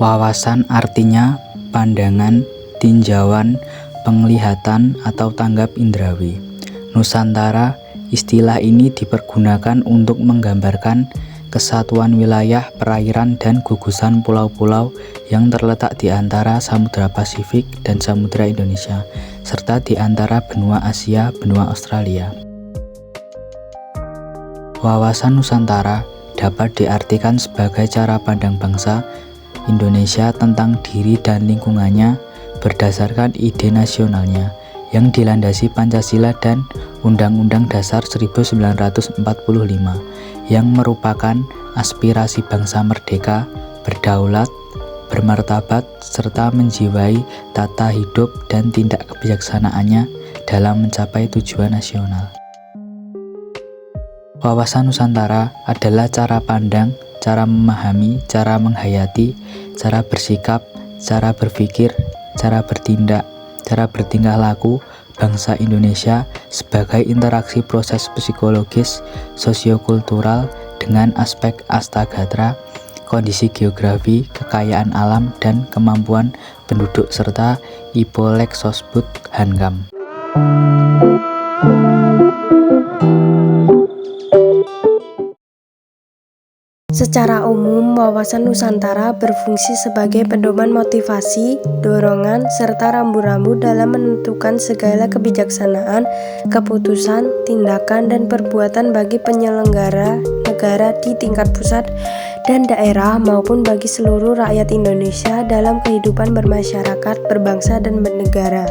Wawasan artinya pandangan, tinjauan, penglihatan atau tanggap indrawi. Nusantara, istilah ini dipergunakan untuk menggambarkan kesatuan wilayah, perairan, dan gugusan pulau-pulau yang terletak di antara Samudra Pasifik dan Samudra Indonesia, serta di antara benua Asia, benua Australia. Wawasan Nusantara dapat diartikan sebagai cara pandang bangsa Indonesia tentang diri dan lingkungannya berdasarkan ide nasionalnya yang dilandasi Pancasila dan Undang-Undang Dasar 1945 yang merupakan aspirasi bangsa merdeka, berdaulat, bermartabat, serta menjiwai tata hidup dan tindak kebijaksanaannya dalam mencapai tujuan nasional. Wawasan Nusantara adalah cara pandang, cara memahami, cara menghayati, cara bersikap, cara berpikir, cara bertindak, cara bertingkah laku bangsa Indonesia sebagai interaksi proses psikologis, sosiokultural dengan aspek astagatra, kondisi geografi, kekayaan alam, dan kemampuan penduduk serta Ipolek Sosbud Hankam. Secara umum, wawasan Nusantara berfungsi sebagai pedoman motivasi, dorongan, serta rambu-rambu dalam menentukan segala kebijaksanaan, keputusan, tindakan, dan perbuatan bagi penyelenggara negara di tingkat pusat dan daerah maupun bagi seluruh rakyat Indonesia dalam kehidupan bermasyarakat, berbangsa, dan bernegara.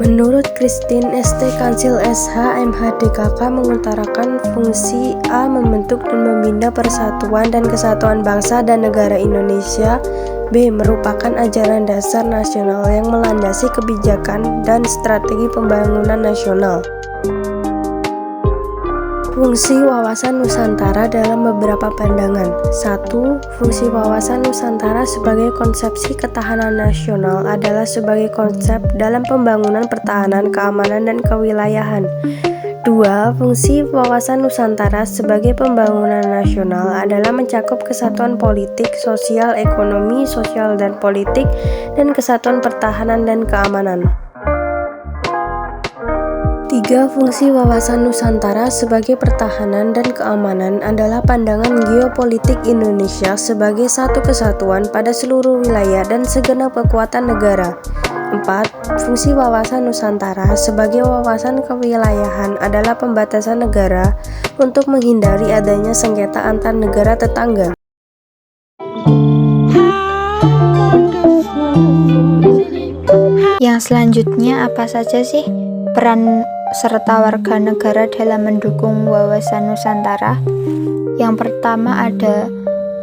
Menurut Christine St. Kansil SH MHDKK mengutarakan fungsi A. Membentuk dan membina persatuan dan kesatuan bangsa dan negara Indonesia. B. Merupakan ajaran dasar nasional yang melandasi kebijakan dan strategi pembangunan nasional. Fungsi wawasan Nusantara dalam beberapa pandangan. 1. Fungsi wawasan Nusantara sebagai konsepsi ketahanan nasional adalah sebagai konsep dalam pembangunan pertahanan, keamanan, dan kewilayahan. 2. Fungsi wawasan Nusantara sebagai pembangunan nasional adalah mencakup kesatuan politik, sosial, ekonomi, sosial, dan politik, dan kesatuan pertahanan dan keamanan. 3. Fungsi wawasan Nusantara sebagai pertahanan dan keamanan adalah pandangan geopolitik Indonesia sebagai satu kesatuan pada seluruh wilayah dan segenap kekuatan negara. 4. Fungsi wawasan Nusantara sebagai wawasan kewilayahan adalah pembatasan negara untuk menghindari adanya sengketa antar negara tetangga. Yang selanjutnya apa saja sih peran serta warga negara dalam mendukung wawasan Nusantara? Yang pertama ada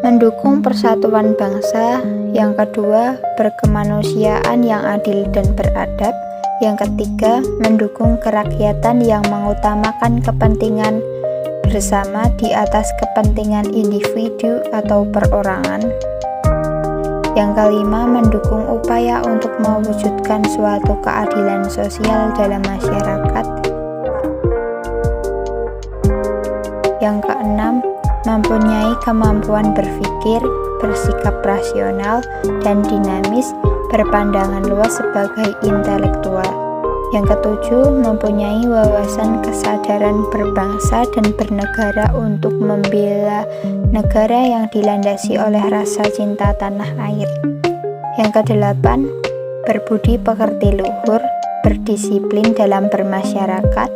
mendukung persatuan bangsa, yang kedua berkemanusiaan yang adil dan beradab, yang ketiga mendukung kerakyatan yang mengutamakan kepentingan bersama di atas kepentingan individu atau perorangan. Yang kelima, mendukung upaya untuk mewujudkan suatu keadilan sosial dalam masyarakat. Yang keenam, mempunyai kemampuan berpikir, bersikap rasional, dan dinamis, berpandangan luas sebagai intelektual. Yang ketujuh, mempunyai wawasan kesadaran berbangsa dan bernegara untuk membela negara yang dilandasi oleh rasa cinta tanah air. Yang kedelapan, berbudi pekerti luhur, berdisiplin dalam bermasyarakat,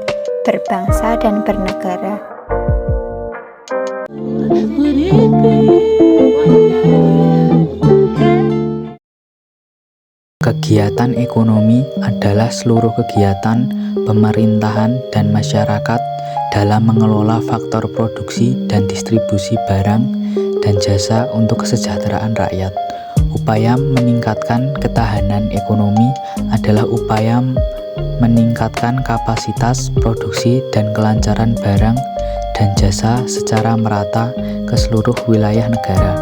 berbangsa, dan bernegara. Kegiatan ekonomi adalah seluruh kegiatan pemerintahan dan masyarakat dalam mengelola faktor produksi dan distribusi barang dan jasa untuk kesejahteraan rakyat. Upaya meningkatkan ketahanan ekonomi adalah upaya meningkatkan kapasitas produksi dan kelancaran barang dan jasa secara merata ke seluruh wilayah negara.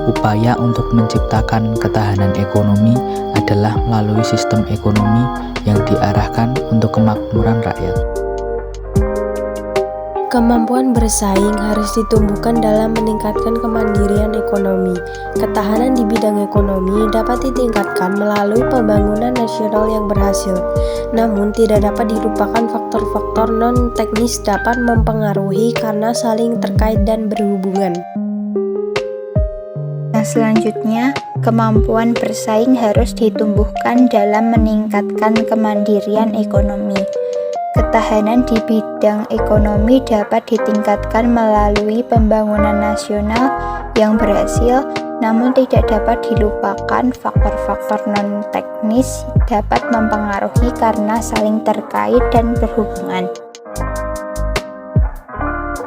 Upaya untuk menciptakan ketahanan ekonomi adalah melalui sistem ekonomi yang diarahkan untuk kemakmuran rakyat. Kemampuan bersaing harus ditumbuhkan dalam meningkatkan kemandirian ekonomi. Ketahanan di bidang ekonomi dapat ditingkatkan melalui pembangunan nasional yang berhasil. Namun, tidak dapat dilupakan faktor-faktor non-teknis dapat mempengaruhi karena saling terkait dan berhubungan. Nah, selanjutnya, kemampuan bersaing harus ditumbuhkan dalam meningkatkan kemandirian ekonomi. Ketahanan di bidang ekonomi dapat ditingkatkan melalui pembangunan nasional yang berhasil, namun tidak dapat dilupakan faktor-faktor non-teknis dapat mempengaruhi karena saling terkait dan berhubungan.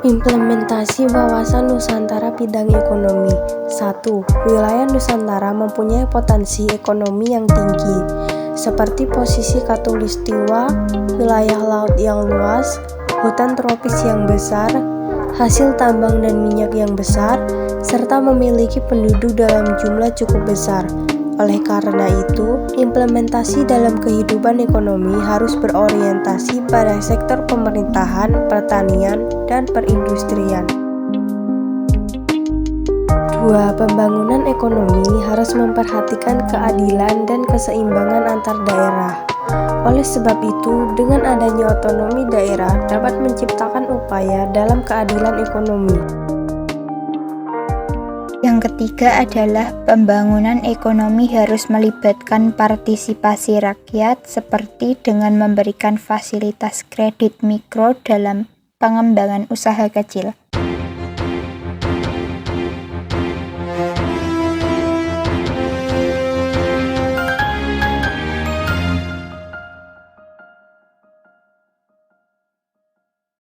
Implementasi wawasan Nusantara bidang ekonomi. 1. Wilayah Nusantara mempunyai potensi ekonomi yang tinggi, seperti posisi khatulistiwa, wilayah laut yang luas, hutan tropis yang besar, hasil tambang dan minyak yang besar, serta memiliki penduduk dalam jumlah cukup besar. Oleh karena itu, implementasi dalam kehidupan ekonomi harus berorientasi pada sektor pemerintahan, pertanian, dan perindustrian. 2. Pembangunan ekonomi harus memperhatikan keadilan dan keseimbangan antar daerah. Oleh sebab itu, dengan adanya otonomi daerah dapat menciptakan upaya dalam keadilan ekonomi. Yang ketiga adalah pembangunan ekonomi harus melibatkan partisipasi rakyat seperti dengan memberikan fasilitas kredit mikro dalam pengembangan usaha kecil.